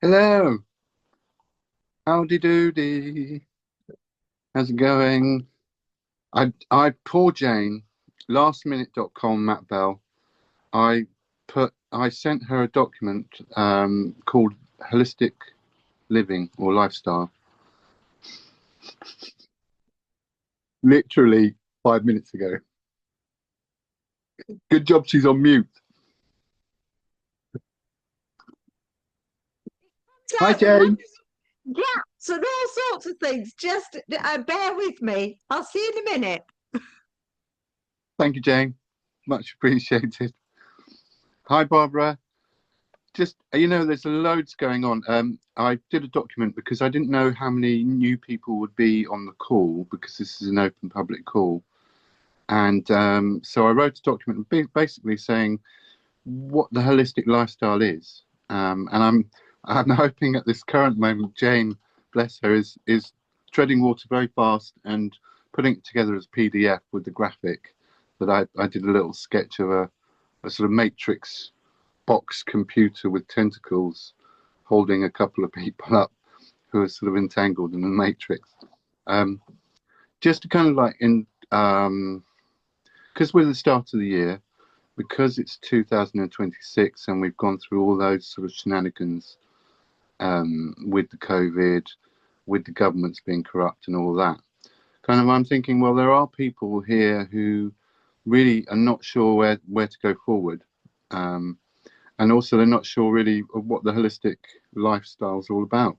Hello, howdy doody. How's it going? Poor Jane, lastminute.com, Matt Bell. I sent her a document called Holistic Living or Lifestyle, literally 5 minutes ago. Good job she's on mute. Hi, So, Jane. gaps and all sorts of things. Just bear with me. I'll see you in a minute. Thank you, Jane. Much appreciated. Hi, Barbara. Just, there's loads going on. I did a document because I didn't know how many new people would be on the call because this is an open public call. And so I wrote a document basically saying what the holistic lifestyle is. And I'm hoping at this current moment, Jane, bless her, is treading water very fast and putting it together as a PDF with the graphic that I did a little sketch of a sort of matrix box computer with tentacles holding a couple of people up who are sort of entangled in the matrix. Just to kind of like because we're the start of the year, because it's 2026 and we've gone through all those sort of shenanigans with the COVID, with the governments being corrupt and all that. Kind of, I'm thinking, well, there are people here who really are not sure where to go forward. And also they're not sure really of what the holistic lifestyle is all about.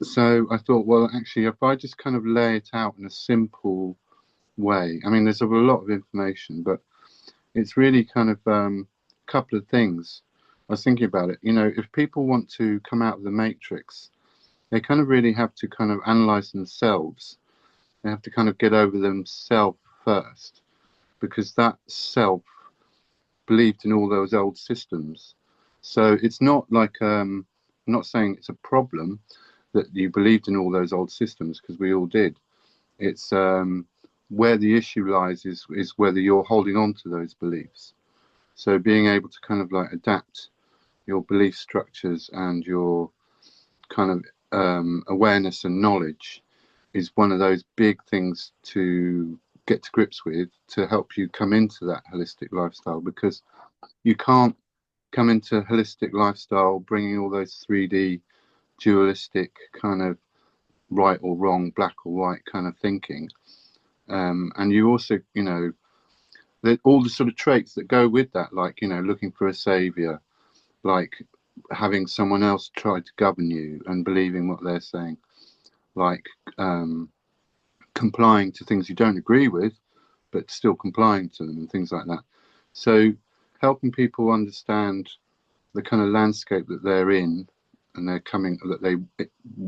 So I thought, well, actually, if I just kind of lay it out in a simple way, I mean, there's a lot of information, but it's really kind of a couple of things. I was thinking about it, if people want to come out of the matrix, they kind of really have to kind of analyze themselves. They have to kind of get over themselves first, because that self believed in all those old systems. So it's not like I'm not saying it's a problem that you believed in all those old systems, because we all did. It's where the issue lies is whether you're holding on to those beliefs. So being able to kind of like adapt your belief structures and your kind of awareness and knowledge is one of those big things to get to grips with to help you come into that holistic lifestyle, because you can't come into holistic lifestyle bringing all those 3D dualistic kind of right or wrong, black or white kind of thinking. And you also, all the sort of traits that go with that, like, looking for a savior, like having someone else try to govern you and believing what they're saying, like complying to things you don't agree with, but still complying to them and things like that. So helping people understand the kind of landscape that they're in and they're coming, that they,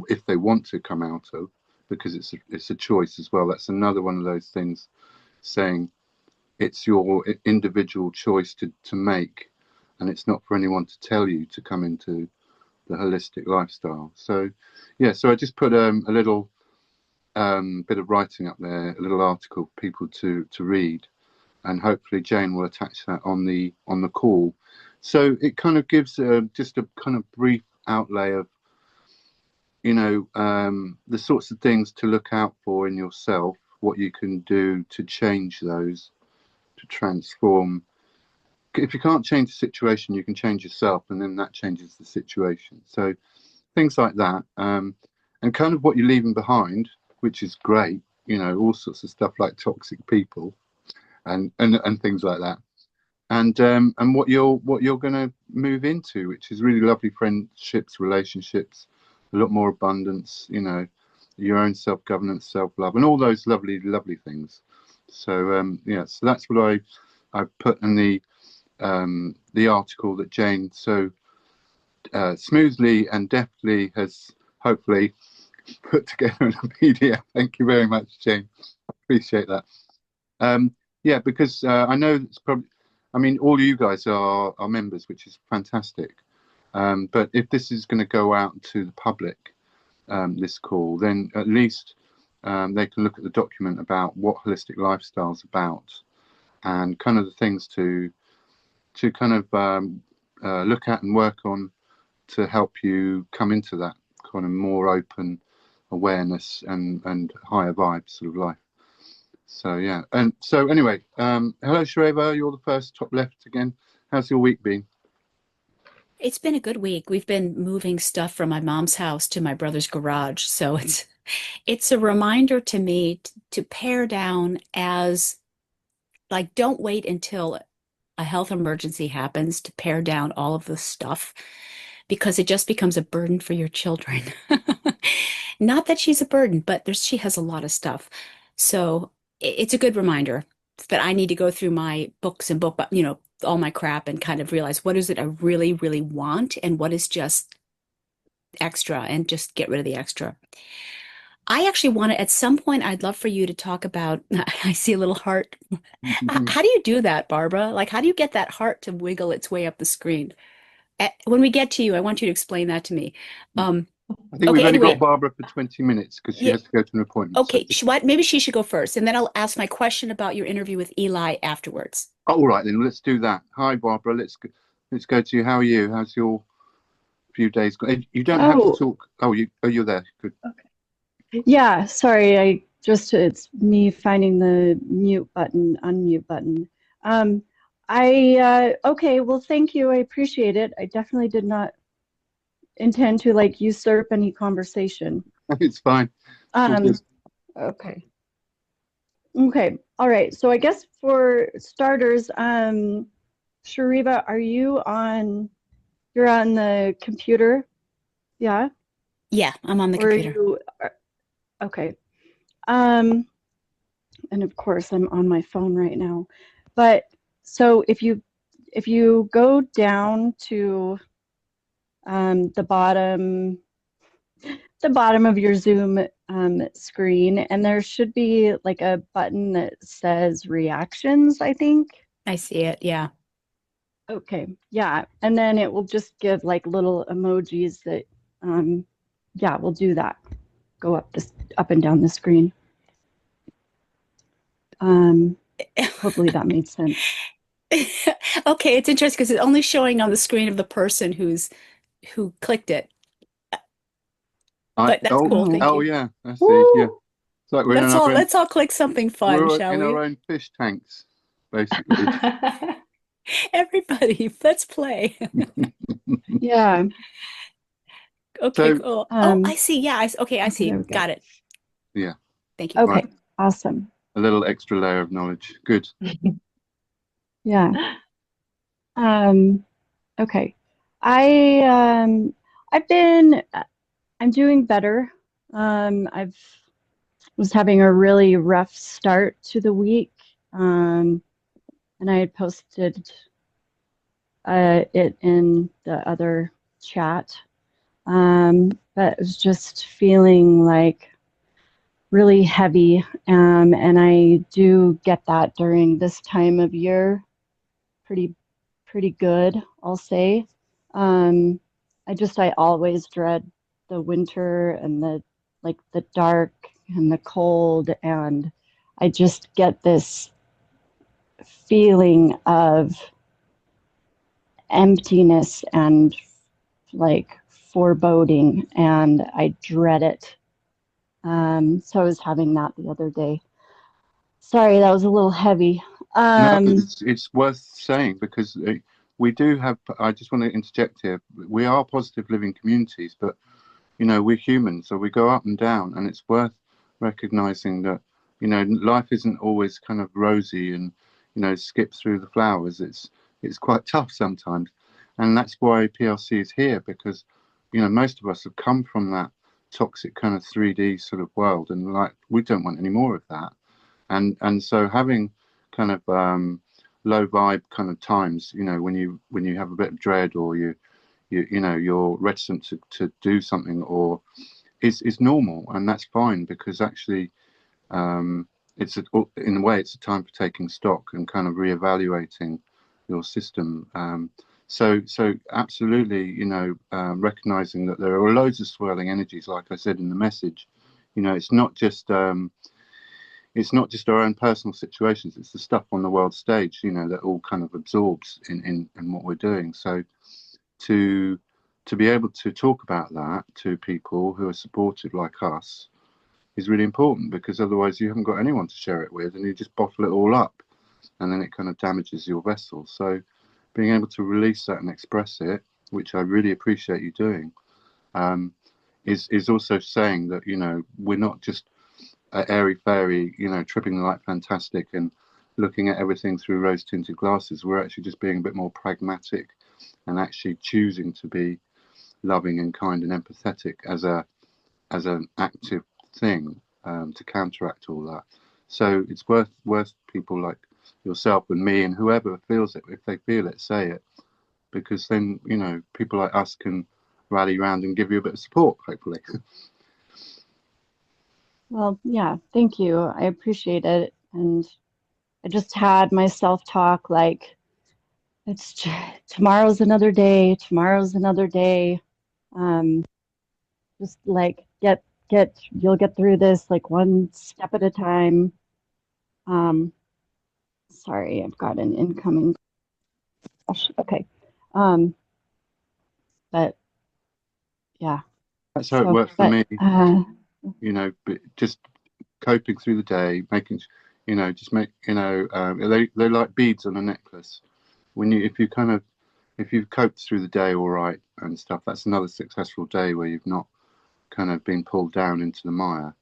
if they want to come out of, because it's a choice as well. That's another one of those things, saying it's your individual choice to make, and it's not for anyone to tell you to come into the holistic lifestyle. So yeah, so I just put a little bit of writing up there, a little article for people to read, and hopefully Jane will attach that on the call. So it kind of gives just a kind of brief outlay of the sorts of things to look out for in yourself, what you can do to change those, to transform. If you can't change the situation, you can change yourself, and then that changes the situation. So things like that, and kind of what you're leaving behind, which is great, all sorts of stuff like toxic people and things like that. And what you're going to move into, which is really lovely friendships, relationships, a lot more abundance, your own self-governance, self-love, and all those lovely things. So yeah, so that's what I put in the article that Jane so smoothly and deftly has hopefully put together in a PDF. Thank you very much, Jane. I appreciate that. Yeah, because I know it's probably, I mean, all you guys are members, which is fantastic. But if this is going to go out to the public, this call, then at least they can look at the document about what holistic lifestyle is about, and kind of the things to kind of look at and work on to help you come into that kind of more open awareness and higher vibe sort of life. So yeah, and so anyway, hello Shareva, you're the first top left again. How's your week been? It's been a good week. We've been moving stuff from my mom's house to my brother's garage. So it's a reminder to me to pare down as like don't wait until a health emergency happens to pare down all of the stuff because it just becomes a burden for your children. Not that she's a burden, but she has a lot of stuff. So it's a good reminder that I need to go through my books and all my crap and kind of realize what is it I really, really want and what is just extra and just get rid of the extra. I actually want to, at some point, I'd love for you to talk about, I see a little heart. How do you do that, Barbara? Like, how do you get that heart to wiggle its way up the screen? When we get to you, I want you to explain that to me. I think we've Okay, only got anyway, Barbara for 20 minutes because she yeah, has to go to an appointment. So okay, maybe she should go first, and then I'll ask my question about your interview with Eli afterwards. all right, then let's do that. Hi, Barbara. Let's go to you. How are you? How's your few days? You don't have to Oh, talk. Oh, you're there. Good. okay. Yeah, sorry. It's me finding the mute button, unmute button. Um, okay, well, thank you. I appreciate it. I definitely did not intend to like usurp any conversation. It's fine. It's all good. Um, okay. Okay. All right. So I guess for starters, Shariva, you're on the computer? Yeah? Yeah, I'm on the Or are computer. you, okay. Um, and of course I'm on my phone right now. But so if you go down to the bottom of your Zoom screen, and there should be like a button that says reactions, I think. I see it. Yeah. Okay, yeah, and then it will just give like little emojis that yeah, we'll do that. Go up and down the screen. Hopefully that made sense. Okay, it's interesting because it's only showing on the screen of the person who clicked it. But that's cool. Thank Oh you. yeah. I see. Yeah. Woo! It's like we're Let's all click something fun, shall in our we? own fish tanks, basically. Everybody, let's play. Yeah. Okay, So cool. Oh, I Um, see. Yeah, okay, I okay, there see. we go. Got it. yeah, Thank you. right. Okay, awesome. A little extra layer of knowledge. Good. Yeah. Um, okay. I I've been I'm doing better. I've was having a really rough start to the week. And I had posted it in the other chat. But it was just feeling like really heavy. And I do get that during this time of year pretty good, I'll say. Um, I always dread the winter and the dark and the cold, and I just get this feeling of emptiness and like foreboding, and I dread it. So I was having that the other day. Sorry, that was a little heavy. No, Um, it's worth saying because we do have. I just want to interject here. We are positive living communities, but we're human, so we go up and down, and it's worth recognizing that life isn't always kind of rosy and skip through the flowers. It's quite tough sometimes, and that's why PLC is here because most of us have come from that toxic kind of 3D sort of world, and like we don't want any more of that. And so having kind of low vibe kind of times, when you have a bit of dread or you're reticent to do something or is normal, and that's fine because actually in a way it's a time for taking stock and kind of reevaluating your system. So absolutely, recognizing that there are loads of swirling energies, like I said in the message. It's not just our own personal situations, it's the stuff on the world stage, that all kind of absorbs in what we're doing. So to to be able to talk about that to people who are supportive like us is really important, because otherwise you haven't got anyone to share it with, and you just bottle it all up, and then it kind of damages your vessel. So being able to release that and express it, which I really appreciate you doing, is also saying that, you know, we're not just airy fairy, you know, tripping the light fantastic and looking at everything through rose tinted glasses. We're actually just being a bit more pragmatic and actually choosing to be loving and kind and empathetic as an active thing, to counteract all that. So it's worth people like yourself and me and whoever feels it, if they feel it, say it, because then, you know, people like us can rally around and give you a bit of support, hopefully. Well, yeah, thank you. I appreciate it. And I just had my self-talk like, tomorrow's another day, tomorrow's another day. Just like you'll get through this like one step at a time. Sorry, I've got an incoming. Okay. But yeah. That's how it works for but, me. You know, just coping through the day, making, you know, just make, you know, they're like beads on a necklace. When you, if you've coped through the day all right and stuff, that's another successful day where you've not kind of been pulled down into the mire.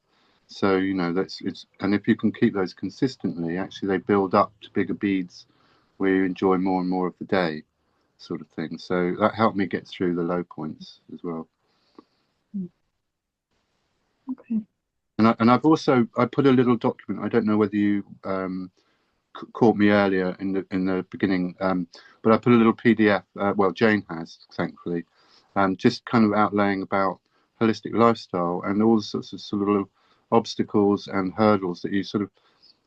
So, you know, and if you can keep those consistently, actually they build up to bigger beads where you enjoy more and more of the day, sort of thing. So that helped me get through the low points as well. Okay. And I've also, I put a little document. I don't know whether you caught me earlier in the beginning, but I put a little PDF. Well, Jane has, thankfully, just kind of outlaying about holistic lifestyle and all the sorts of sort of little obstacles and hurdles that you sort of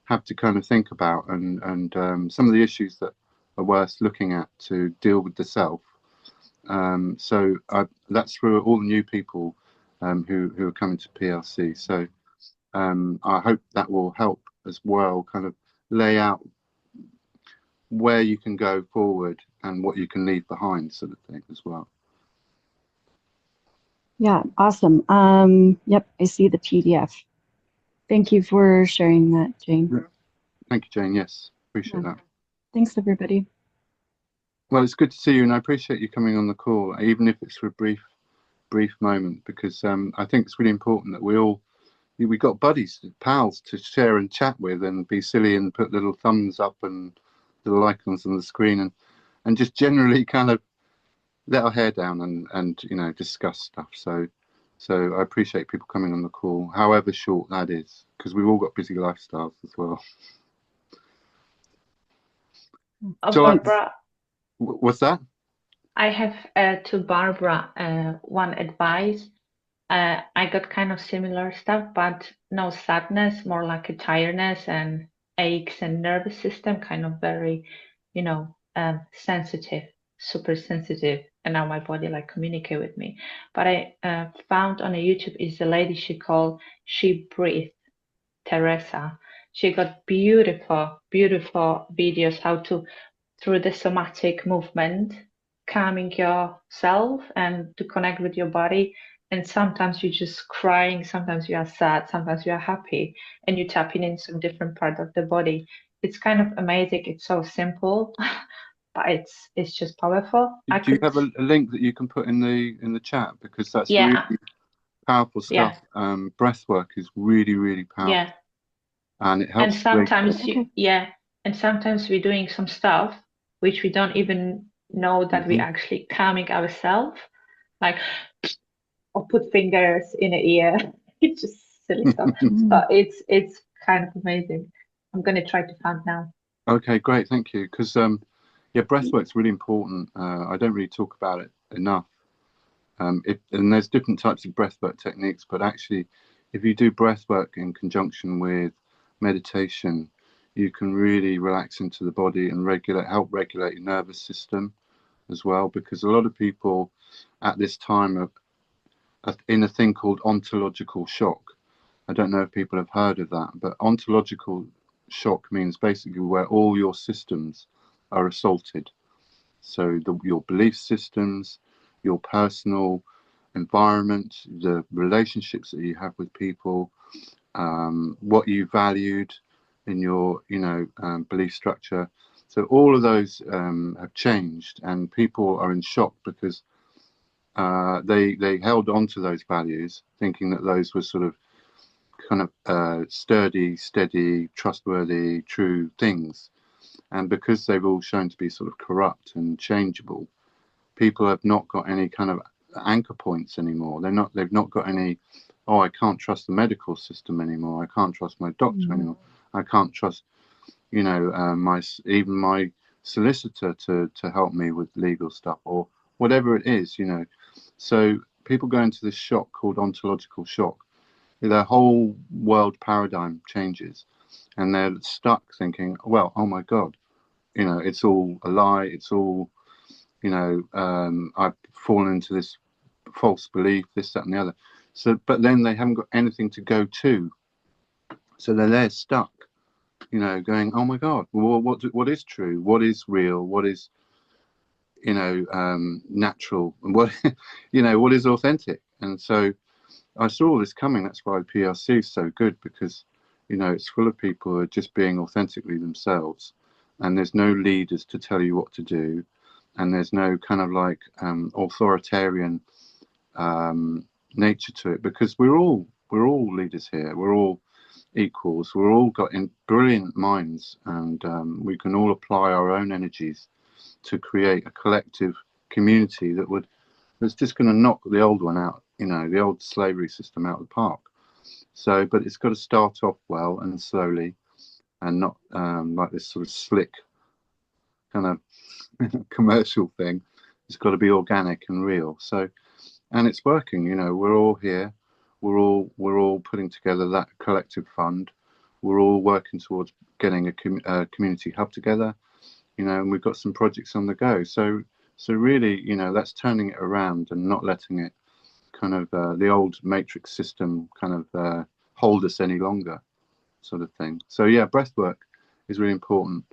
have to kind of think about, and some of the issues that are worth looking at to deal with the self. So that's for all the new people who are coming to PLC. So I hope that will help as well, kind of lay out where you can go forward and what you can leave behind, sort of thing as well. Yeah, awesome. Yep, I see the PDF. Thank you for sharing that, Jane. Yeah. Thank you, Jane. Yes, appreciate that. Thanks, everybody. Well, it's good to see you, and I appreciate you coming on the call, even if it's for a brief moment, because I think it's really important that we got buddies, pals to share and chat with and be silly and put little thumbs up and little icons on the screen and just generally kind of let our hair down and you know, discuss stuff. So I appreciate people coming on the call, however short that is, because we've all got busy lifestyles as well. So Barbara, what's that? I have to Barbara one advice. I got kind of similar stuff, but no sadness, more like a tiredness and aches and nervous system, kind of very, you know, sensitive, super sensitive. And now my body like communicate with me. But I found on a YouTube is a lady She Breathed, Teresa. She got beautiful videos how to, through the somatic movement, calming yourself and to connect with your body. And sometimes you're just crying, sometimes you are sad, sometimes you are happy, and you're tapping in some different part of the body. It's kind of amazing. It's so simple, but it's just powerful. Do you have a link that you can put in the chat, because that's Yeah. really powerful stuff. Yeah. Breath work is really powerful. Yeah. And it helps. And sometimes and sometimes we're doing some stuff which we don't even know that we're actually calming ourselves, like or put fingers in the ear. It's just silly stuff. But it's kind of amazing. I'm gonna try to find now. Okay, great, thank you. Because yeah, breath work's really important. I don't really talk about it enough. And there's different types of breathwork techniques, but actually, if you do breathwork in conjunction with meditation, you can really relax into the body and help regulate your nervous system as well. Because a lot of people at this time are in a thing called ontological shock. I don't know if people have heard of that, but ontological shock means basically where all your systems are assaulted. So your belief systems, your personal environment, the relationships that you have with people, what you valued in your, belief structure. So all of those have changed, and people are in shock because they held on to those values, thinking that those were sort of kind of sturdy, steady, trustworthy, true things. And because they've all shown to be sort of corrupt and changeable, people have not got any kind of anchor points anymore. They've not got any, oh, I can't trust the medical system anymore. I can't trust my doctor anymore. I can't trust, even my solicitor to help me with legal stuff or whatever it is, So people go into this shock called ontological shock. Their whole world paradigm changes, and they're stuck thinking, well, oh my God, it's all a lie. It's all, I've fallen into this false belief, this, that, and the other. So, but then they haven't got anything to go to. So they're there stuck, going, oh my God, well, what is true? What is real? What is, natural? And what, what is authentic? And so I saw all this coming. That's why PLC is so good, because, it's full of people who are just being authentically themselves, and there's no leaders to tell you what to do, and there's no kind of like authoritarian nature to it, because we're all leaders here. We're all equals. We're all got brilliant minds, and we can all apply our own energies to create a collective community that's just going to knock the old one out, the old slavery system out of the park. So, but it's got to start off well and slowly, and not like this sort of slick kind of commercial thing. It's got to be organic and real. So, and it's working. We're all here. We're all putting together that collective fund. We're all working towards getting a community hub together. And we've got some projects on the go. So really, that's turning it around and not letting it kind of the old matrix system kind of hold us any longer, sort of thing. So yeah, breath work is really important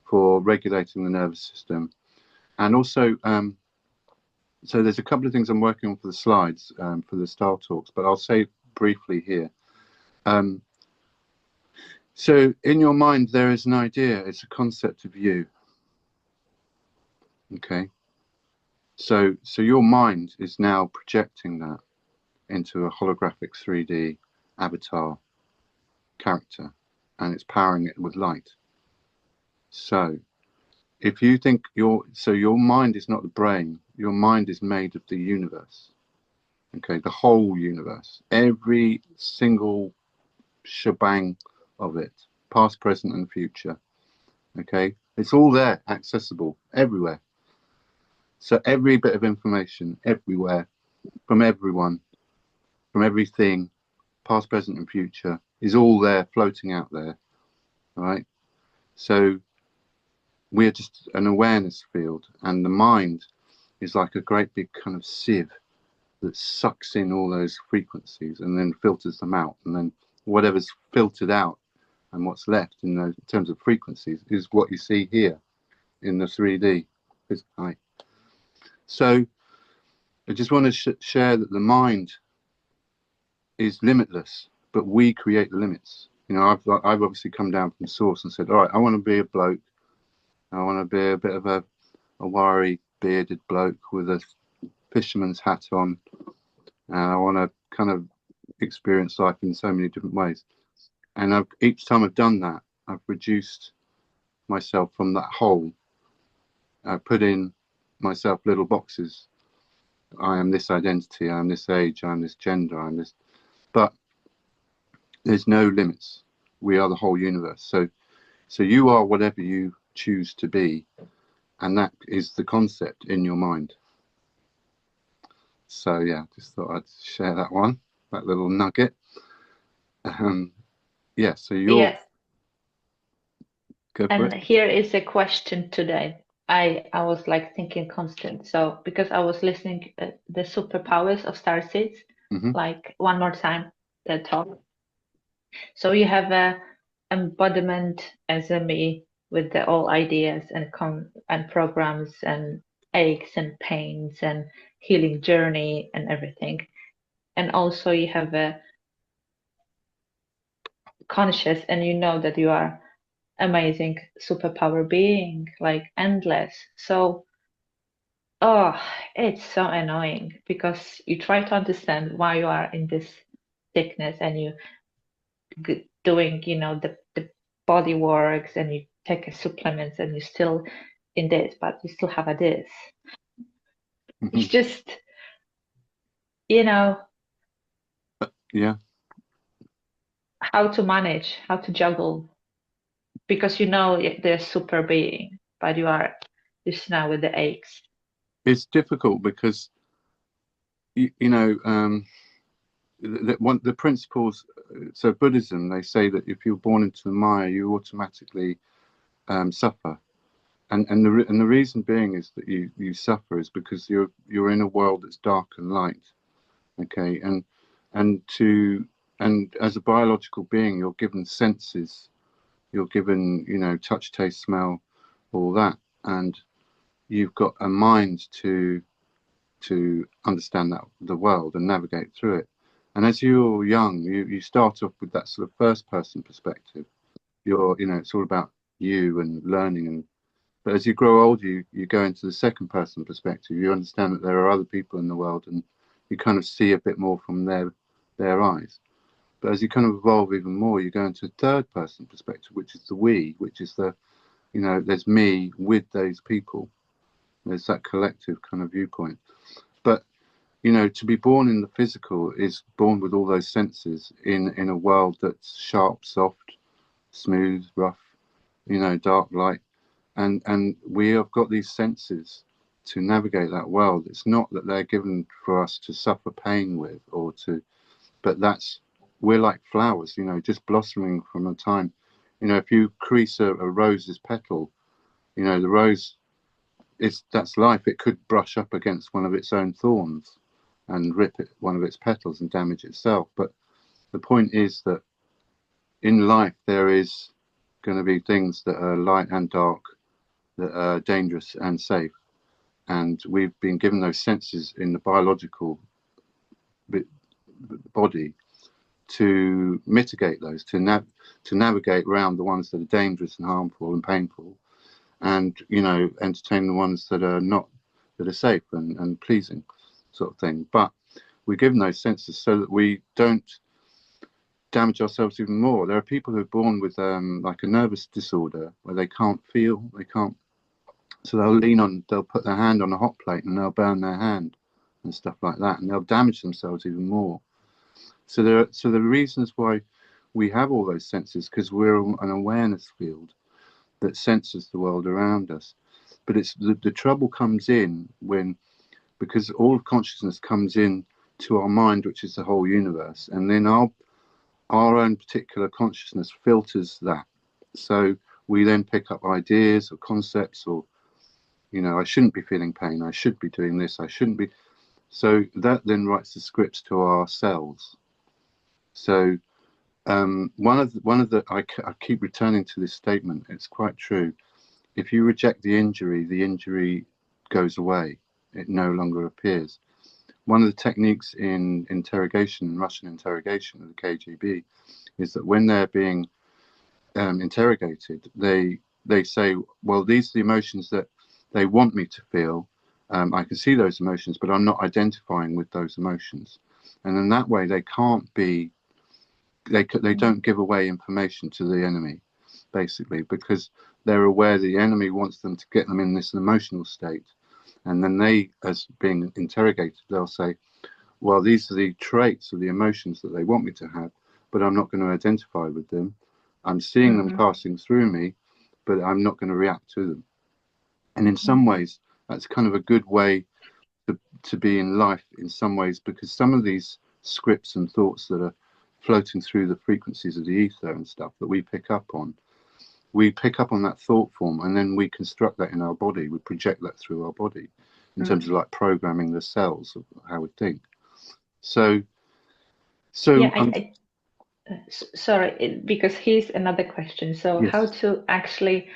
for regulating the nervous system. And also, so there's a couple of things I'm working on for the slides for the style talks, but I'll say briefly here. So in your mind, there is an idea. It's a concept of you. Okay. So your mind is now projecting that into a holographic 3D avatar character, and it's powering it with light. So if you think your mind is not the brain, your mind is made of the universe. Okay, the whole universe, every single shebang of it, past, present, and future. Okay, it's all there, accessible everywhere. So every bit of information, everywhere, from everyone, from everything, past, present, and future, is all there, floating out there. All right. So we're just an awareness field, and the mind is like a great big kind of sieve that sucks in all those frequencies and then filters them out, and then whatever's filtered out and what's left in those in terms of frequencies is what you see here in the 3D. So I just want to share that the mind is limitless, but we create the limits. I've obviously come down from source and said, all right, I want to be a bloke. I want to be a bit of a wiry, bearded bloke with a fisherman's hat on. And I want to kind of experience life in so many different ways. And each time I've done that, I've reduced myself from that whole. I put in myself little boxes. I am this identity, I am this age, I am this gender, I am this. But there's no limits. We are the whole universe. So you are whatever you choose to be, and that is the concept in your mind. So yeah, just thought I'd share that little nugget. Yeah, so you're... Yes. Go for And it. here is a question today. I was like thinking constant. So because I was listening the superpowers of starseeds, like one more time, the talk. So you have a embodiment as a me with the all ideas and programs and aches and pains and healing journey and everything. And also you have a conscious, and you know that you are amazing superpower being, like endless. So, oh, it's so annoying because you try to understand why you are in this sickness, and you doing, the body works, and you take a supplements, and you still in this, but you still have a this. It's just, Yeah. how to manage, how to juggle, because they're super being, but you are just now with the aches. It's difficult because the principles. So Buddhism, they say that if you're born into the Maya, you automatically suffer, and the reason being is that you suffer is because you're in a world that's dark and light. Okay, and as a biological being, you're given senses, you're given touch, taste, smell, all that, and you've got a mind to understand the world and navigate through it. And as you're young, you start off with that sort of first person perspective. It's all about you and learning, but as you grow older, you go into the second person perspective. You understand that there are other people in the world, and you kind of see a bit more from their eyes. But as you kind of evolve even more, you go into a third person perspective, which is the we, which is there's me with those people. There's that collective kind of viewpoint. But to be born in the physical is born with all those senses in a world that's sharp, soft, smooth, rough, dark, light, and we have got these senses to navigate that world. It's not that they're given for us to suffer pain with, but we're like flowers, just blossoming from a time. If you crease a rose's petal, the rose, that's life. It could brush up against one of its own thorns and rip one of its petals and damage itself. But the point is that in life there is going to be things that are light and dark, that are dangerous and safe, and we've been given those senses in the biological body to mitigate those, to navigate around the ones that are dangerous and harmful and painful, and entertain the ones that are not, that are safe and pleasing, sort of thing. But we're given those senses so that we don't damage ourselves even more. There are people who are born with like a nervous disorder where they can't feel, so they'll put their hand on a hot plate and they'll burn their hand and stuff like that, and they'll damage themselves even more. So the reasons why we have all those senses, because we're an awareness field that senses the world around us. But it's the trouble comes in because all of consciousness comes in to our mind, which is the whole universe, and then our own particular consciousness filters that. So we then pick up ideas or concepts, or I shouldn't be feeling pain, I should be doing this, I shouldn't be. So that then writes the scripts to our cells. So one of the I keep returning to this statement. It's quite true. If you reject the injury goes away. It no longer appears. One of the techniques in interrogation, Russian interrogation of the KGB, is that when they're being interrogated, they say, well, these are the emotions that they want me to feel. I can see those emotions, but I'm not identifying with those emotions. And in that way, they can't be, they don't give away information to the enemy, basically, because they're aware the enemy wants them to get them in this emotional state. And then they, as being interrogated, they'll say, well, these are the traits or the emotions that they want me to have, but I'm not going to identify with them. I'm seeing them passing through me, but I'm not going to react to them. And in some ways, that's kind of a good way to be in life in some ways, because some of these scripts and thoughts that are floating through the frequencies of the ether and stuff that we pick up on that thought form, and then we construct that in our body. We project that through our body in terms of like programming the cells of how we think. So yeah, sorry, because here's another question. So yes. how to actually,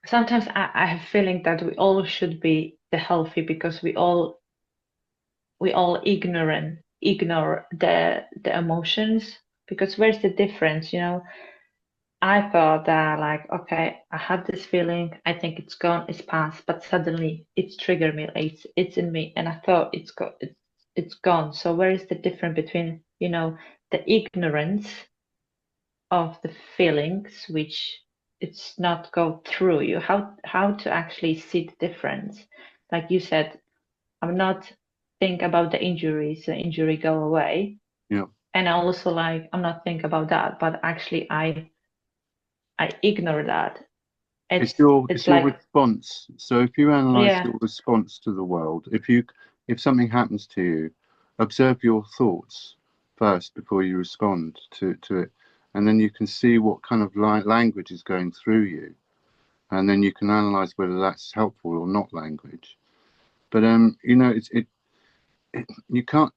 sometimes I have a feeling that we all should be the healthy, because we all ignore the emotions, because where's the difference, you know? I thought that, like, okay, I have this feeling, I think it's gone, it's past, but suddenly it's triggered me, like it's in me, and I thought it's gone. So where is the difference between, you know, the ignorance of the feelings, which it's not go through you, how to actually see the difference? Like you said, I'm not think about the injuries, the injury go away. Yeah. And also, like, I'm not think about that, but actually I ignore that. It's your It's your like, response. So if you analyze yeah, your response to the world, if something happens to you, observe your thoughts first before you respond to it, and then you can see what kind of language is going through you, and then you can analyze whether that's helpful or not language. But you know, you can't.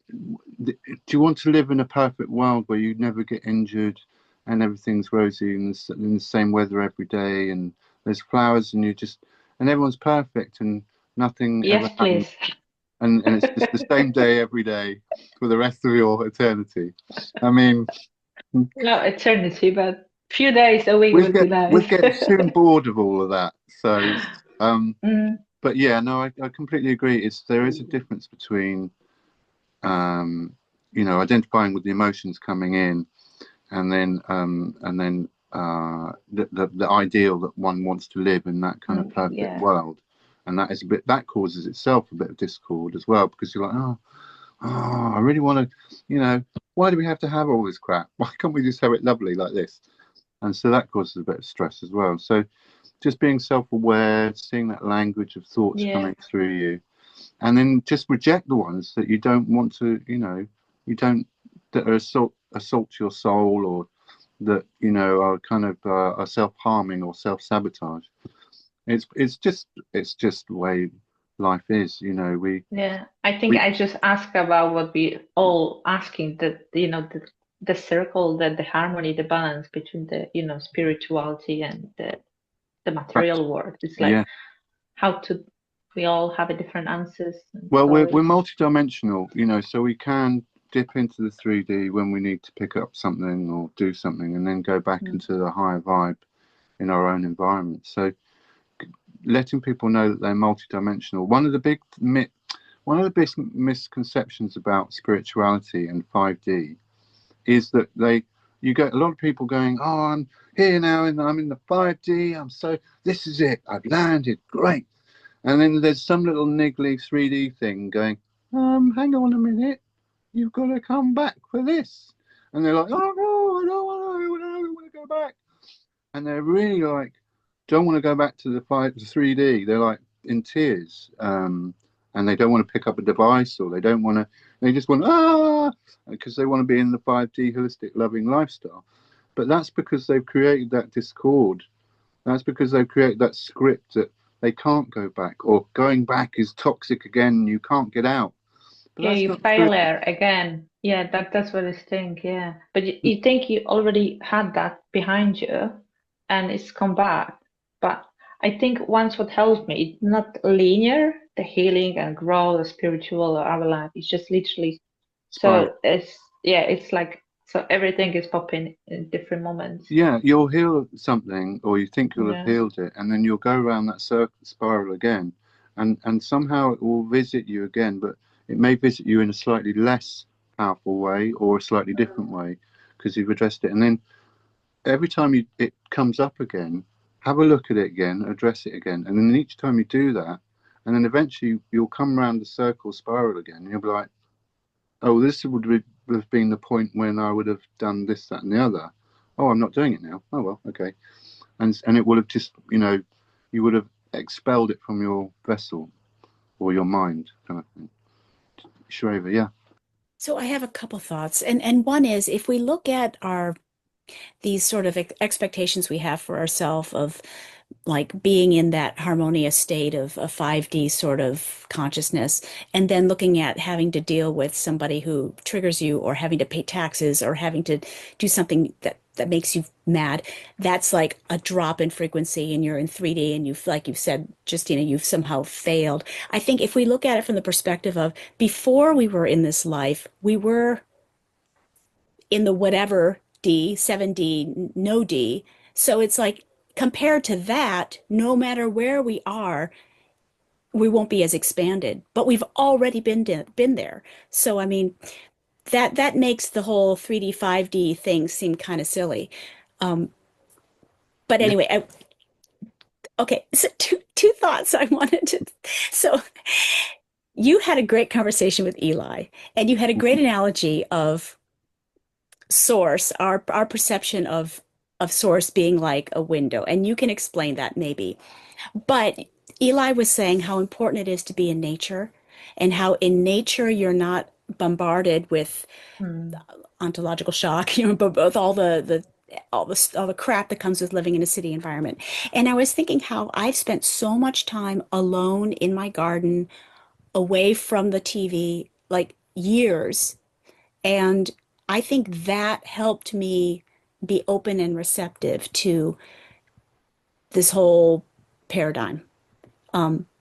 Do you want to live in a perfect world where you never get injured and everything's rosy and in the same weather every day and there's flowers and and everyone's perfect and nothing ever yes, happens please. and it's just the same day every day for the rest of your eternity? I mean, No eternity, but few days a week would be we'd nice. get soon bored of all of that. So, Mm, but yeah, no, I completely agree. There is a difference between you know, identifying with the emotions coming in, and then the ideal that one wants to live in that kind of perfect yeah. world, and that causes itself a bit of discord as well, because you're like, I really want to, you know, why do we have to have all this crap? Why can't we just have it lovely like this? And so that causes a bit of stress as well. So just being self-aware, seeing that language of thoughts Yeah. coming through you, and then just reject the ones that you don't want to, you know, you don't, that are assault your soul, or that, you know, are kind of are self-harming or self-sabotage. It's just the way life is, you know. Yeah, I think We I just ask about what we all asking, that, you know, the circle, the harmony, the balance between the, you know, spirituality and the material world. It's like yeah, how to, we all have a different answers and well, we're stories. multidimensional, you know, so we can dip into the 3D when we need to pick up something or do something, and then go back Mm. into the higher vibe in our own environment. So letting people know that they're multidimensional. One of the big misconceptions about spirituality and 5D is that you get a lot of people going, "Oh, I'm here now, and I'm in the 5D. This is it. I've landed. Great." And then there's some little niggly 3D thing going, hang on a minute. You've got to come back for this. And they're like, "Oh no, I don't want to go back." And they're really like, don't want to go back to the 3D. They're like in tears, and they don't want to pick up a device, or they don't want to. They just want because they want to be in the 5D holistic loving lifestyle. But that's because they've created that discord. That's because they've created that script that they can't go back, or going back is toxic again. You can't get out. But Yeah, that's you not true. failure again. Yeah, that's what I think. Yeah, but you think you already had that behind you, and it's come back. But I think once what helped me, it's not linear. The healing and growth, the spiritual or our life, it's just literally. Spiral. So it's like, so everything is popping in different moments. Yeah, you'll heal something, or you think you'll have Yeah. healed it, and then you'll go around that circle spiral again, and somehow it will visit you again, but it may visit you in a slightly less powerful way or a slightly different way, because you've addressed it. And then every time it comes up again, have a look at it again, address it again, and then each time you do that, and then eventually you'll come around the circle spiral again, and you'll be like, oh, have been the point when I would have done this, that, and the other. Oh, I'm not doing it now. Oh well, okay. And it would have just, you know, you would have expelled it from your vessel or your mind, kind of thing. Shreva, yeah. So I have a couple thoughts, and one is, if we look at these sort of expectations we have for ourselves of like being in that harmonious state of a 5D sort of consciousness, and then looking at having to deal with somebody who triggers you, or having to pay taxes, or having to do something that makes you mad. That's like a drop in frequency, and you're in 3D, and you've, like you said, Justina, you've somehow failed. I think if we look at it from the perspective of before we were in this life, we were in the whatever D, 7D, no D. So it's like, compared to that, no matter where we are, we won't be as expanded, but we've already been there. So I mean, that makes the whole 3D, 5D thing seem kind of silly. Um, but Yeah, anyway, okay, so two thoughts I wanted to. So you had a great conversation with Eli, and you had a great analogy of source, our perception of source being like a window, and you can explain that maybe. But Eli was saying how important it is to be in nature, and how in nature you're not bombarded with Mm. ontological shock, but with all the crap that comes with living in a city environment. And I was thinking how I've spent so much time alone in my garden, away from the TV, like years, and I think that helped me be open and receptive to this whole paradigm,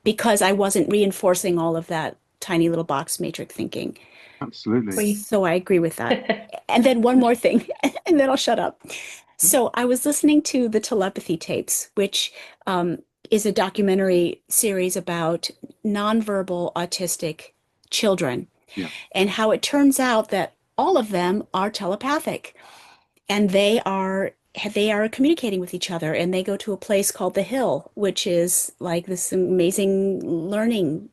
because I wasn't reinforcing all of that tiny little box matrix thinking. absolutely. We So I agree with that. And then one more thing, and then I'll shut up. So I was listening to the telepathy tapes, which is a documentary series about nonverbal autistic children, Yeah, and how it turns out that all of them are telepathic, and they are communicating with each other, and they go to a place called the Hill, which is like this amazing learning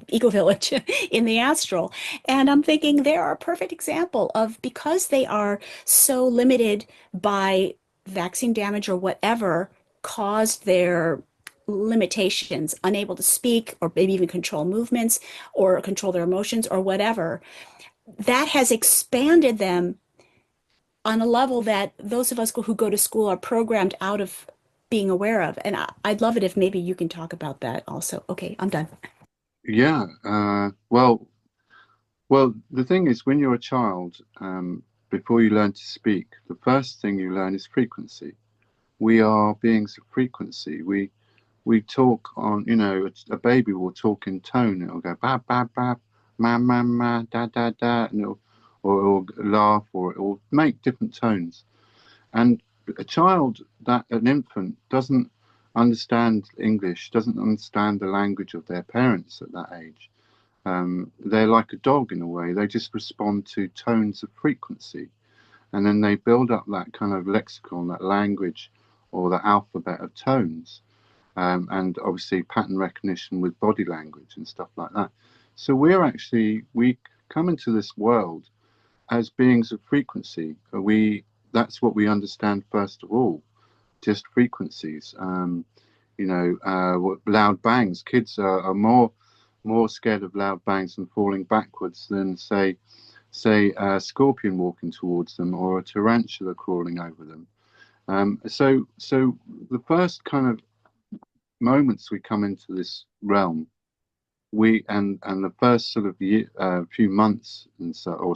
eco village in the astral. And I'm thinking they are a perfect example of, because they are so limited by vaccine damage or whatever caused their limitations, unable to speak or maybe even control movements or control their emotions or whatever, that has expanded them on a level that those of us who go to school are programmed out of being aware of. And I'd love it if maybe you can talk about that also. Okay, I'm done. yeah. Well, the thing is, when you're a child, before you learn to speak, the first thing you learn is frequency. We are beings of frequency. We talk on, a baby will talk in tone. It'll go ba ba ba, ma ma ma, da da da, and it'll laugh, or it will make different tones. And a child, an infant, doesn't understand English, doesn't understand the language of their parents at that age. They're like a dog in a way. They just respond to tones of frequency, and then they build up that kind of lexicon, that language, or the alphabet of tones, and obviously pattern recognition with body language and stuff like that. So we come into this world as beings of frequency. That's what we understand first of all, just frequencies. Loud bangs. Kids are more scared of loud bangs and falling backwards than say a scorpion walking towards them, or a tarantula crawling over them. So the first kind of moments we come into this realm, and the first sort of few months and so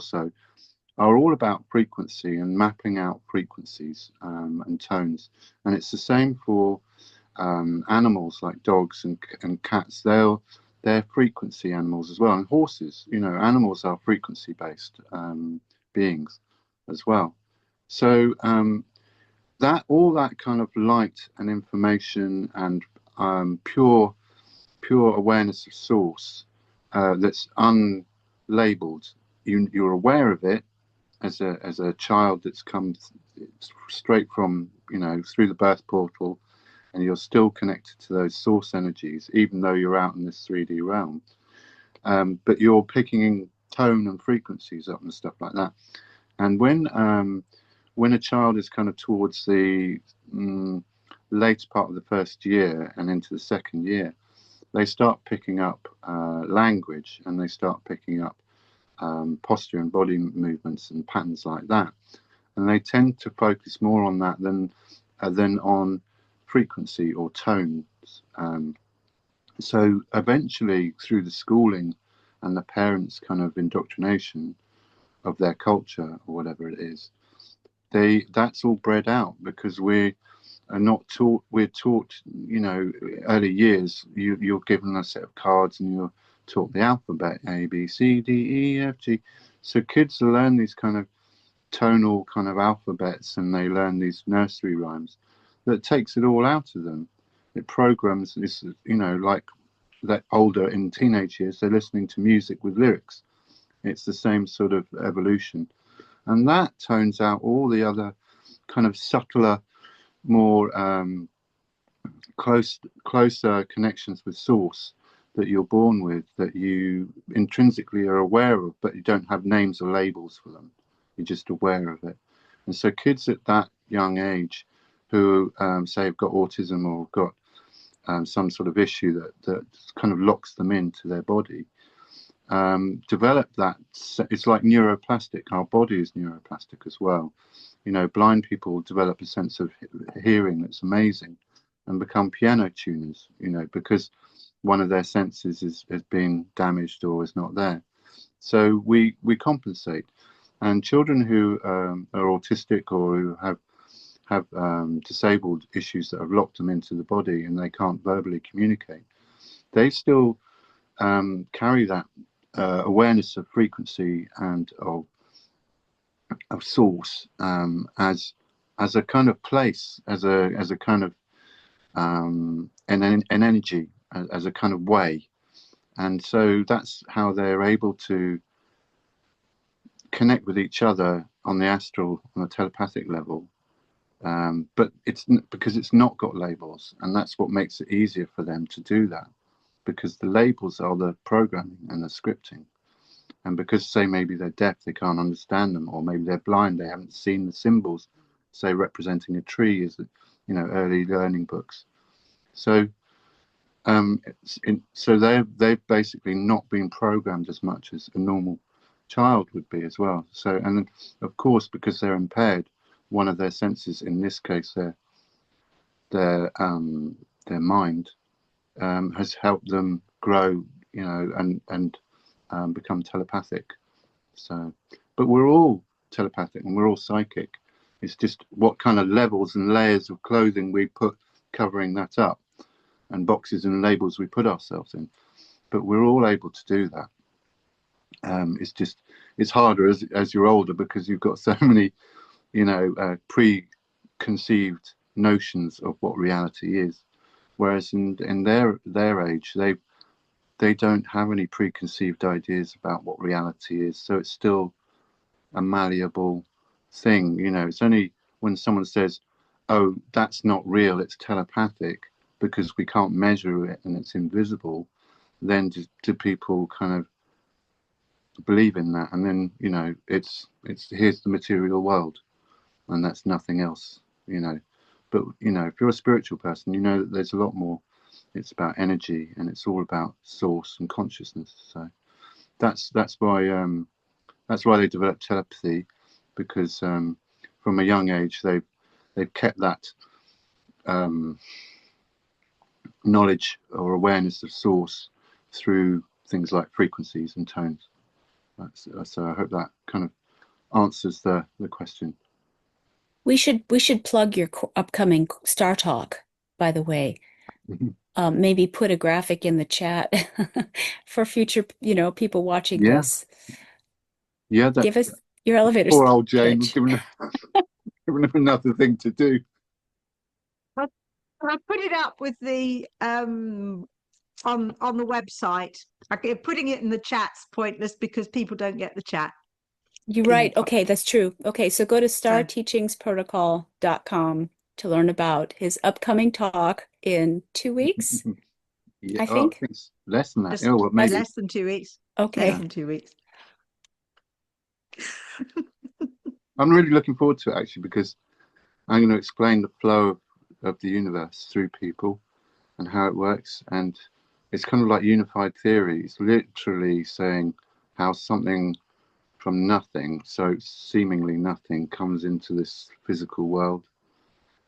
are all about frequency and mapping out frequencies, and tones. And it's the same for animals like dogs and cats. They're frequency animals as well, and horses. Animals are frequency based beings as well. So that all that kind of light and information and pure awareness of source, that's unlabeled. You're aware of it as a child that's come straight from through the birth portal, and you're still connected to those source energies, even though you're out in this 3D realm. But you're picking tone and frequencies up and stuff like that. And when a child is kind of towards the later part of the first year and into the second year, they start picking up language, and they start picking up posture and body movements and patterns like that. And they tend to focus more on that than on frequency or tones. So eventually, through the schooling and the parents' kind of indoctrination of their culture or whatever it is, that's all bred out, because we are not taught. We're taught, early years. You're given a set of cards and you're taught the alphabet: A, B, C, D, E, F, G. So kids learn these kind of tonal kind of alphabets, and they learn these nursery rhymes that takes it all out of them. It programs this, like that older in teenage years, they're listening to music with lyrics. It's the same sort of evolution. And that tones out all the other kind of subtler, more closer connections with source that you're born with, that you intrinsically are aware of, but you don't have names or labels for them. You're just aware of it. And so kids at that young age who say have got autism or got some sort of issue that kind of locks them into their body, develop that. It's like neuroplastic. Our body is neuroplastic as well. Blind people develop a sense of hearing that's amazing and become piano tuners, because one of their senses has been damaged or is not there. So we compensate. And children who are autistic or who have disabled issues that have locked them into the body and they can't verbally communicate, they still carry that awareness of frequency and of source as a kind of place, as a kind of an energy, as a kind of way. And so that's how they're able to connect with each other on the astral, on the telepathic level. But it's because it's not got labels, and that's what makes it easier for them to do that, because the labels are the programming and the scripting. And because, say, maybe they're deaf, they can't understand them, or maybe they're blind, they haven't seen the symbols, say, representing a tree, as early learning books. So so they've basically not been programmed as much as a normal child would be as well. So, and then, of course, because they're impaired, one of their senses, in this case their mind, has helped them grow, and become telepathic. So, but we're all telepathic and we're all psychic. It's just what kind of levels and layers of clothing we put covering that up, and boxes and labels we put ourselves in. But we're all able to do that. It's harder as you're older, because you've got so many, preconceived notions of what reality is. Whereas in their age, they don't have any preconceived ideas about what reality is. So it's still a malleable thing. It's only when someone says, "Oh, that's not real, it's telepathic," because we can't measure it and it's invisible, then do people kind of believe in that. And then it's here's the material world, and that's nothing else. But if you're a spiritual person, you know that there's a lot more. It's about energy, and it's all about source and consciousness. So that's why they develop telepathy, because from a young age they've kept that knowledge or awareness of source through things like frequencies and tones. So I hope that kind of answers the question. We should plug your upcoming Star Talk, by the way. Maybe put a graphic in the chat for future, people watching this. Yeah, give us your elevator poor old Jane was pitch. giving her another thing to do. I put it up with the on the website. Putting it in the chat's pointless because people don't get the chat. You're right. Okay, that's true. Okay, so go to starteachingsprotocol.com to learn about his upcoming talk in 2 weeks. Yeah, I think it's less than that. Just Maybe less than 2 weeks. Okay. Less than 2 weeks. I'm really looking forward to it, actually, because I'm going to explain the flow of the universe through people and how it works. And it's kind of like unified theory. It's literally saying how something from nothing, so seemingly nothing, comes into this physical world,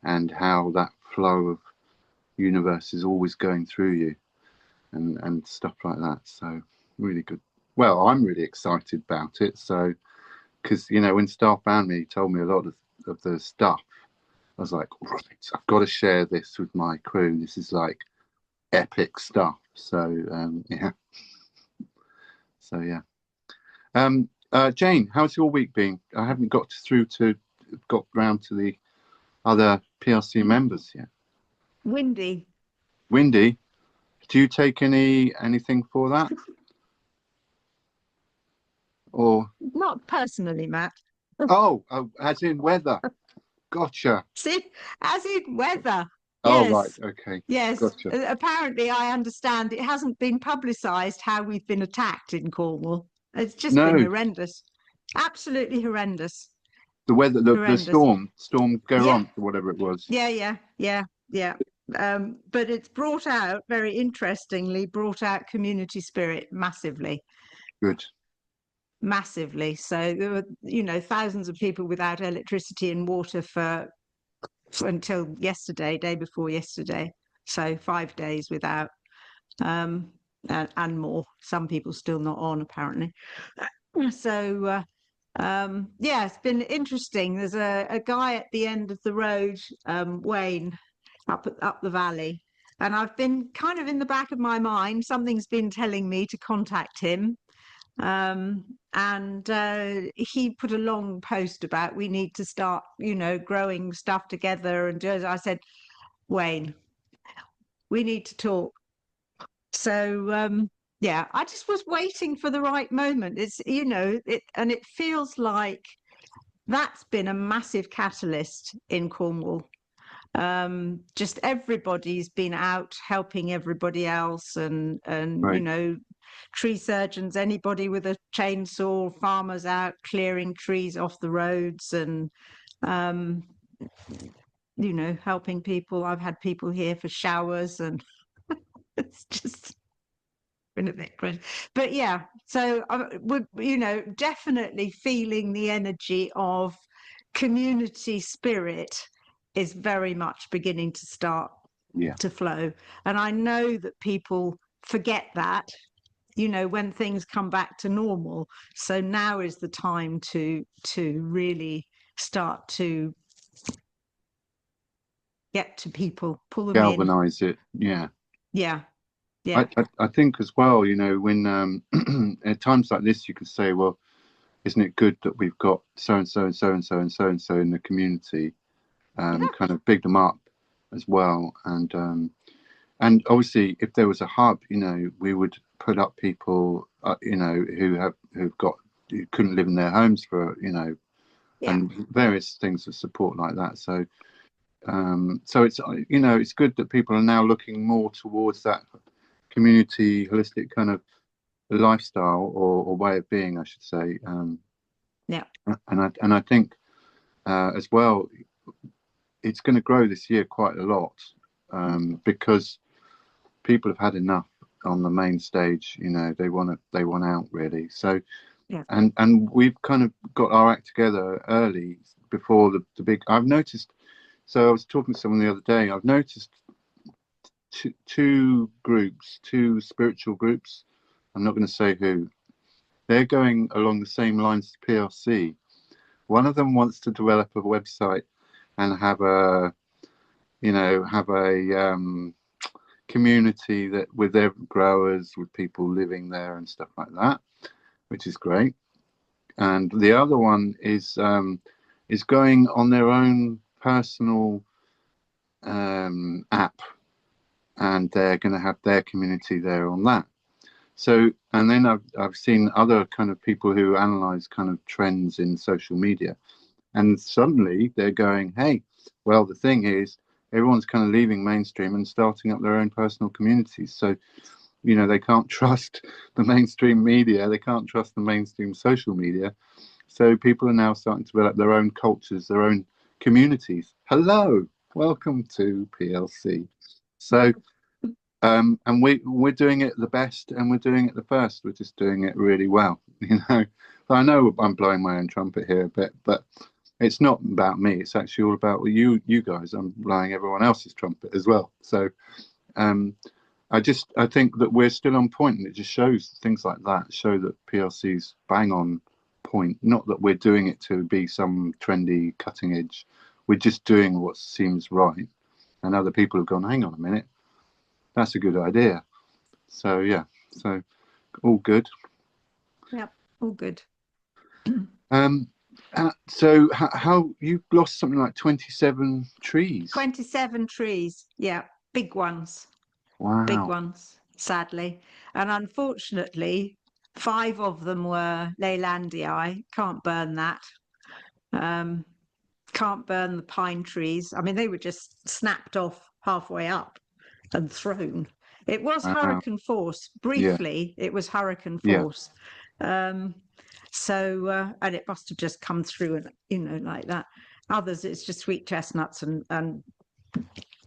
and how that flow of universe is always going through you, and stuff like that. So really good. Well, I'm really excited about it. So, because when staff found me, told me a lot of the stuff, I was like, right, I've got to share this with my crew. This is like epic stuff. So yeah. So yeah. Jane, how's your week been? I haven't got round to the other PLC members yet. Windy. Windy, do you take anything for that? Or Not personally, Matt. oh, as in weather. Gotcha. See, as in weather. Oh, Yes. right. Okay. Yes. Gotcha. Apparently, I understand it hasn't been publicised how we've been attacked in Cornwall. It's just No. been horrendous. Absolutely horrendous. The weather, the Horrendous. storm Garant, or whatever it was. Yeah. But it's very interestingly, brought out community spirit massively. Good. Massively. So there were, thousands of people without electricity and water until yesterday, day before yesterday. So 5 days without, and more. Some people still not on, apparently. So it's been interesting. There's a guy at the end of the road, Wayne, up the valley, and I've been kind of in the back of my mind, something's been telling me to contact him. And he put a long post about we need to start, growing stuff together. And I said, Wayne, we need to talk. So I just was waiting for the right moment. It's and it feels like that's been a massive catalyst in Cornwall. Just everybody's been out helping everybody else, and Right. tree surgeons, anybody with a chainsaw, farmers out clearing trees off the roads, and helping people. I've had people here for showers, and it's just been a bit crazy. But yeah, so definitely feeling the energy of community spirit is very much beginning to start to flow. And I know that people forget that, when things come back to normal. So now is the time to really start to get to people, pull them Galvanize it. Yeah. Yeah. I think as well, when at times like this, you can say, well, isn't it good that we've got so and so and so and so and so and so in the community, kind of big them up as well. And obviously, if there was a hub, we would put up people, who couldn't live in their homes for, and various things of support like that. So, so it's it's good that people are now looking more towards that community, holistic kind of lifestyle or way of being, I should say. And I think as well, it's going to grow this year quite a lot, because people have had enough on the main stage. They want out really. So and we've kind of got our act together early before the big. I've noticed. So I was talking to someone the other day. I've noticed two spiritual groups. I'm not going to say who. They're going along the same lines as PLC. One of them wants to develop a website and have a community that with their growers, with people living there and stuff like that, which is great. And the other one is going on their own personal app, and they're going to have their community there on that. So, and then I've seen other kind of people who analyze kind of trends in social media, and suddenly they're going, hey, well, the thing is, everyone's kind of leaving mainstream and starting up their own personal communities. So, they can't trust the mainstream media. They can't trust the mainstream social media. So people are now starting to develop their own cultures, their own communities. Hello, welcome to PLC. So, and we're doing it the best, and we're doing it the first. We're just doing it really well, But I know I'm blowing my own trumpet here a bit, but it's not about me. It's actually all about you guys. I'm blowing everyone else's trumpet as well. So I think that we're still on point, and it just shows things like that show that PLC's bang on point. Not that we're doing it to be some trendy cutting edge. We're just doing what seems right, and other people have gone, hang on a minute, that's a good idea. So yeah, so all good. Yep, all good. So how you've lost something like 27 trees? 27 trees, yeah, big ones. Wow. Big ones, sadly. And unfortunately, 5 of them were Leylandii. Can't burn that. Can't burn the pine trees. I mean, they were just snapped off halfway up and thrown. It was Wow. hurricane force. Yeah. Briefly, it was hurricane Yeah. force. And it must have just come through and, you know, like that. Others, it's just sweet chestnuts and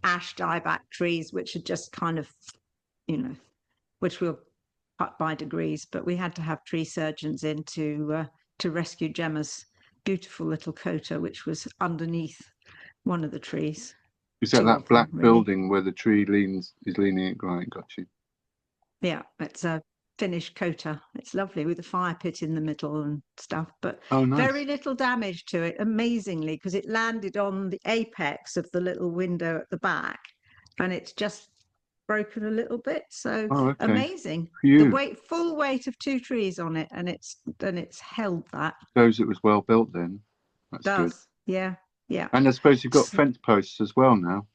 ash dieback trees, which are just kind of, you know, which we'll cut by degrees. But we had to have tree surgeons in to rescue Gemma's beautiful little coda, which was underneath one of the trees. Is that 2 that of them, black really. building where the tree is leaning it? Right, got you. Yeah, it's a finished coda. It's lovely with a fire pit in the middle and stuff, but Oh, nice. very little damage to it, amazingly, because it landed on the apex of the little window at the back, and it's just broken a little bit. So Oh, okay. amazing. Phew. The full weight of 2 trees on it, and it's held that. Shows it was well built then. That's good. Yeah, yeah. And I suppose you've got fence posts as well now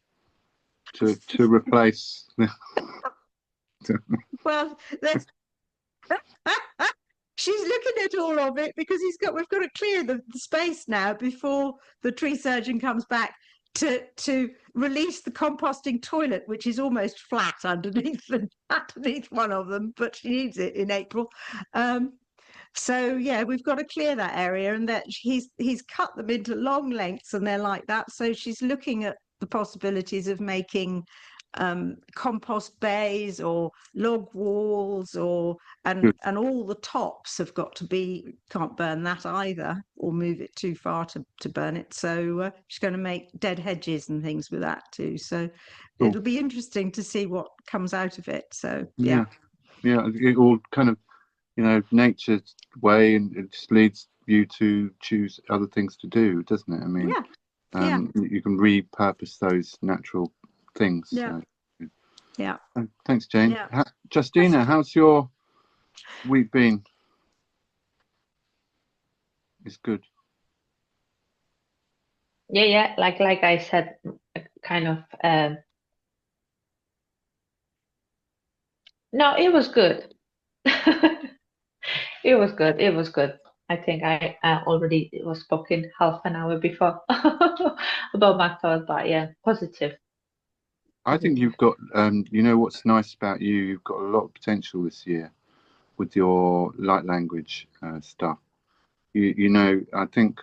to replace. Well, there's she's looking at all of it because we've got to clear the space now before the tree surgeon comes back to release the composting toilet, which is almost flat underneath one of them, but she needs it in April. So yeah, we've got to clear that area, and that he's cut them into long lengths, and they're like that. So she's looking at the possibilities of making compost bays or log walls, and all the tops have got to be, can't burn that either, or move it too far to burn it. So she's going to make dead hedges and things with that too. So Cool. it'll be interesting to see what comes out of it. So yeah, it all kind of, you know, nature's way, and it just leads you to choose other things to do, doesn't it? I mean, you can repurpose those natural things. Yeah. So. Yeah. Thanks, Jane. Yeah. Justina, how's your week been? It's good. Yeah. Like I said, kind of. No, it was good. It was good. It was good. I think I already was spoken half an hour before about my thoughts, but yeah, positive. I think you've got, you know, what's nice about you, you've got a lot of potential this year with your light language stuff. You know, I think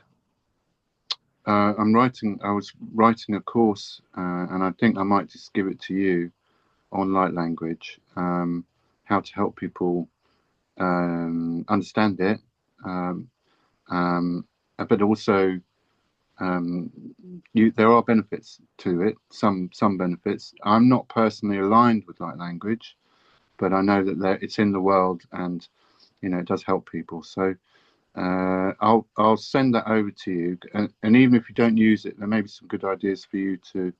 I was writing a course, and I think I might just give it to you on light language, how to help people understand it, but also there are benefits to it. Some benefits. I'm not personally aligned with light language, but I know that it's in the world, and you know, it does help people. So I'll send that over to you, and even if you don't use it, there may be some good ideas for you to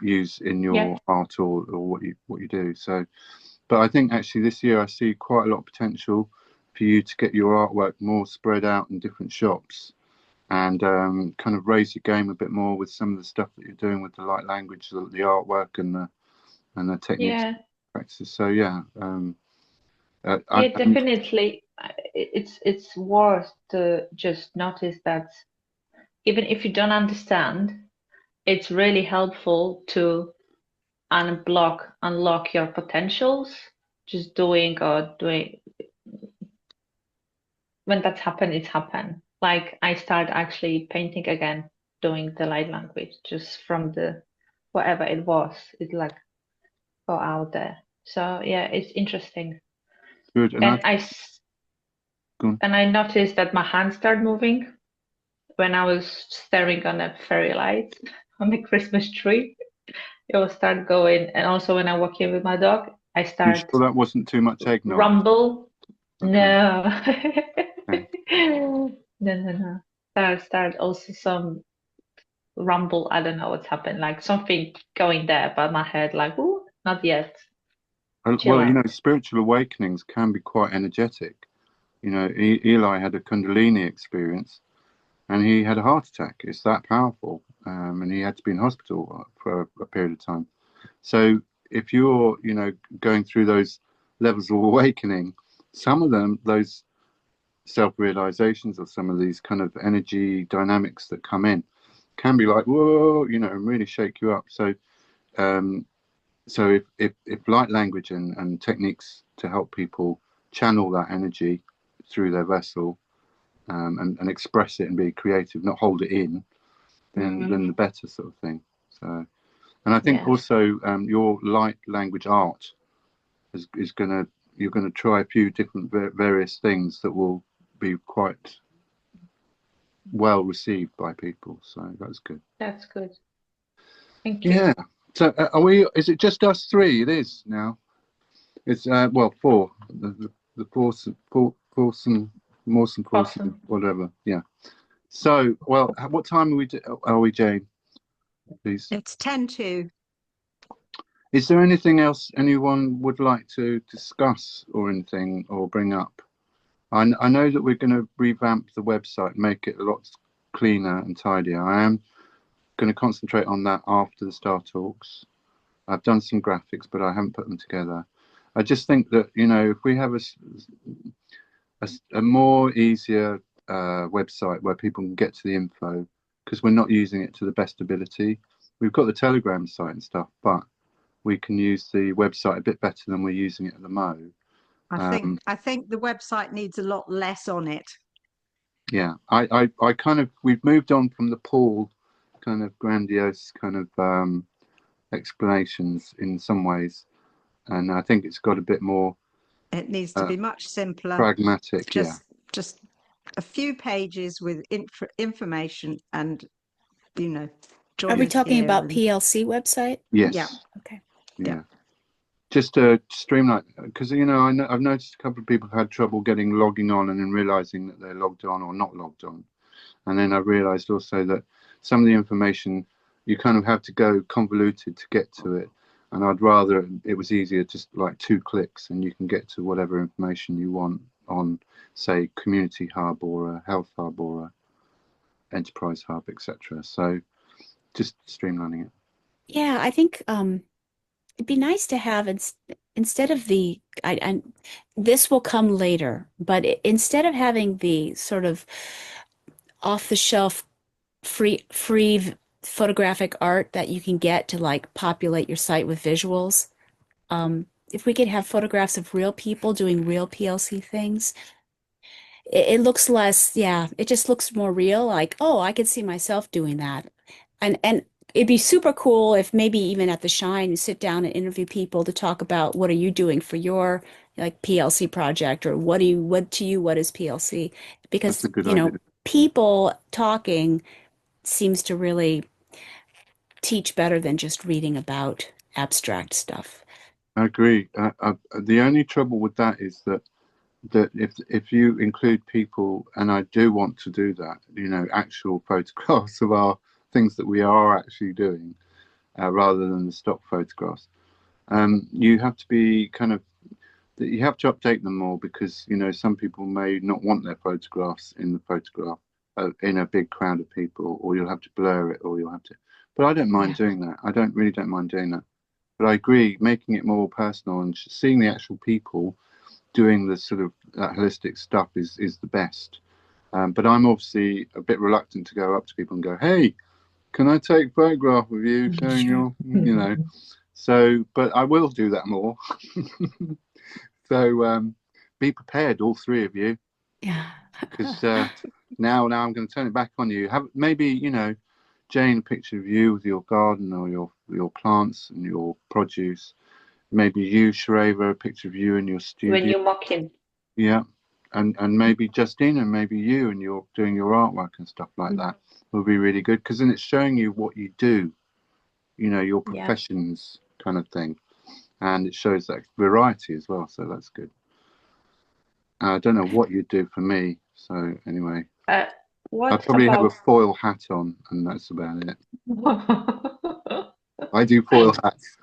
use in your art or what you do. So, but I think actually this year I see quite a lot of potential for you to get your artwork more spread out in different shops, and kind of raise your game a bit more with some of the stuff that you're doing with the light language, the artwork and the techniques practices. So definitely. It's worth to just notice that even if you don't understand, it's really helpful to unlock your potentials. Just doing when that's happened, it's happened. Like I start actually painting again, doing the light language just from the whatever it was. It like go out there. So yeah, it's interesting. Good. And I noticed that my hands start moving when I was staring on a fairy light on the Christmas tree, it will start going. And also when I walk in with my dog, I You start sure that wasn't too much eggnog? rumble. Okay. No. Okay. No. Start also some rumble. I don't know what's happened. Like something going there, but my head like, ooh, not yet. Chill Well, you know, out. spiritual awakenings can be quite energetic. You know, Eli had a Kundalini experience, and he had a heart attack. It's that powerful, and he had to be in hospital for a period of time. So if you're, you know, going through those levels of awakening, some of them, those self-realizations or some of these kind of energy dynamics that come in, can be like, whoa, you know, and really shake you up. So, so if light language and techniques to help people channel that energy through their vessel, and express it and be creative, not hold it in, then the better sort of thing. So, and I think Yes. also your light language art is gonna, you're gonna try a few different various things that will be quite well received by people. So that's good. That's good. Thank you. Yeah. So are we? Is it just us three? It is now. It's well, four. The foursome, Mawson, Awesome. whatever. Yeah. So, well, what time are we, Jane? Please. It's 10 to. Is there anything else anyone would like to discuss or anything or bring up? I know that we're going to revamp the website, make it a lot cleaner and tidier. I am going to concentrate on that after the Star Talks. I've done some graphics, but I haven't put them together. I just think that, you know, if we have a more easier website where people can get to the info, because we're not using it to the best ability. We've got the Telegram site and stuff, but we can use the website a bit better than we're using it at the moment. I think the website needs a lot less on it. Yeah, I kind of, we've moved on from the Paul kind of grandiose kind of explanations in some ways, and I think it's got a bit more It needs to be much simpler. pragmatic. Just a few pages with information and, you know, Are we join us talking here about and- PLC website? Yes. Yeah. Okay. Yeah. Just to streamline, because, you know, I've noticed a couple of people have had trouble logging on and then realizing that they're logged on or not logged on. And then I realized also that some of the information you kind of have to go convoluted to get to it. And I'd rather it was easier, just like 2 clicks, and you can get to whatever information you want on, say, Community Hub or a Health Hub or a Enterprise Hub, etc. So just streamlining it. Yeah, I think it'd be nice to have instead of the this will come later, but instead of having the sort of off the shelf free photographic art that you can get to like populate your site with visuals, if we could have photographs of real people doing real PLC things, it looks less, yeah, it just looks more real. Like, oh, I could see myself doing that. And it'd be super cool if maybe even at the Shine, you sit down and interview people to talk about what are you doing for your like PLC project, or what is PLC? Because, That's a good you know, idea. people talking seems to really teach better than just reading about abstract stuff. I agree. The only trouble with that is that if you include people, and I do want to do that, you know, actual photographs of our things that we are actually doing, rather than the stock photographs, you have to be kind of, you have to update them more, because, you know, some people may not want their photographs in the photograph in a big crowd of people, or you'll have to blur it, or you'll have to, but I don't mind doing that. I don't mind doing that. But I agree, making it more personal and seeing the actual people doing the sort of that holistic stuff is the best. But I'm obviously a bit reluctant to go up to people and go, hey, can I take a photograph of you showing your, you know, so, but I will do that more. So be prepared, all 3 of you. Yeah. Because now I'm going to turn it back on you. Have maybe, you know, Jane, a picture of you with your garden or your plants and your produce. Maybe you, Shareva, a picture of you in your studio. When you're mocking. Yeah. and maybe Justine and maybe you, and you're doing your artwork and stuff like that will be really good, because then it's showing you what you do, you know, your Yeah. professions kind of thing, and it shows that variety as well, so that's good. I don't know what you do for me, so anyway, I What probably have a about foil hat on, and that's about it. I do foil hats.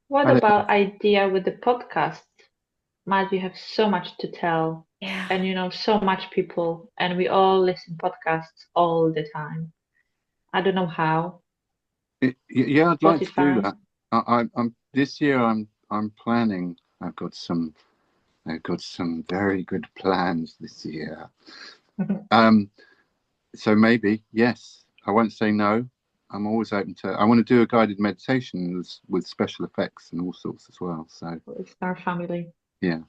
what I don't know. about idea with the podcast? Matt, you have so much to tell, Yeah. and you know so much people, and we all listen podcasts all the time. I don't know how. Yeah, I'd like to do Spotify. that. I'm this year. I'm planning. I've got some very good plans this year. So maybe yes. I won't say no. I'm always open to. I want to do a guided meditation with special effects and all sorts as well. So It's our family. yeah.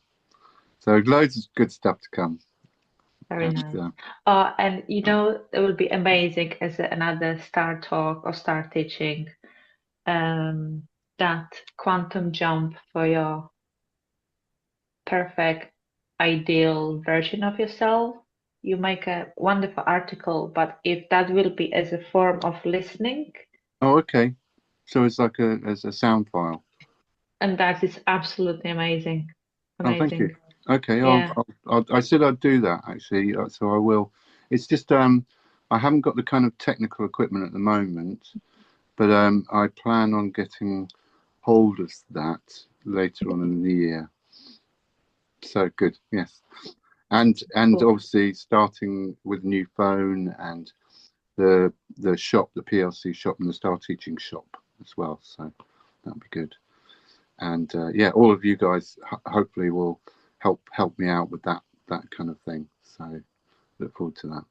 So loads of good stuff to come. Very And, nice. And you know, it would be amazing as another star talk or star teaching. That quantum jump for your perfect, ideal version of yourself. You make a wonderful article, but if that will be as a form of listening, oh, okay. So it's like as a sound file. and that is absolutely amazing. Oh, thank you. Amazing. Okay, Yeah. I said I'd do that actually, so I will. It's just I haven't got the kind of technical equipment at the moment, but I plan on getting hold of that later on in the year. So good, yes, and Cool. obviously starting with new phone and the shop, the PLC shop, and the Star Teaching shop as well. So that'll be good. And yeah, all of you guys hopefully will help me out with that kind of thing. So look forward to that.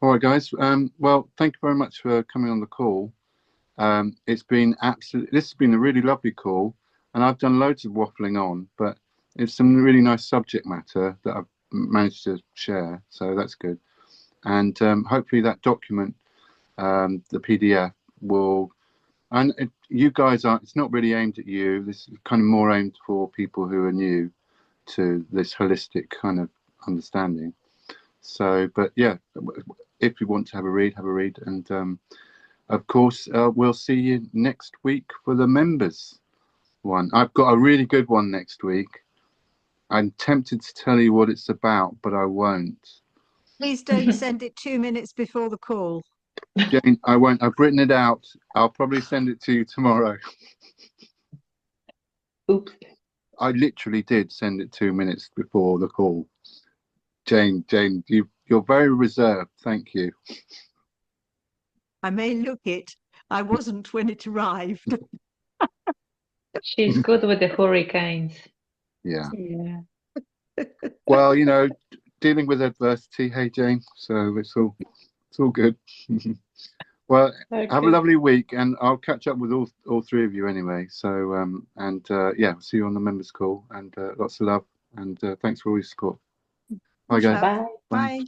All right, guys. Well, thank you very much for coming on the call. It's been this has been a really lovely call, and I've done loads of waffling on, but it's some really nice subject matter that I've managed to share. So that's good. And hopefully that document, the PDF, will. And you guys are. It's not really aimed at you. This is kind of more aimed for people who are new to this holistic kind of understanding. So, but yeah, if you want to have a read, and of course, we'll see you next week for the members one. I've got a really good one next week. I'm tempted to tell you what it's about, but I won't. Please don't send it 2 minutes before the call. Jane, I won't. I've written it out. I'll probably send it to you tomorrow. Oops. I literally did send it 2 minutes before the call. Jane, you're very reserved. Thank you. I may look it. I wasn't when it arrived. She's good with the hurricanes. Yeah. Yeah. Well, you know, dealing with adversity. Hey, Jane. So it's all good. Well, have a Okay. lovely week, and I'll catch up with all three of you anyway. So and yeah, see you on the members call, and lots of love, and thanks for all your support. Bye, Much guys. love. Bye. Bye. Bye.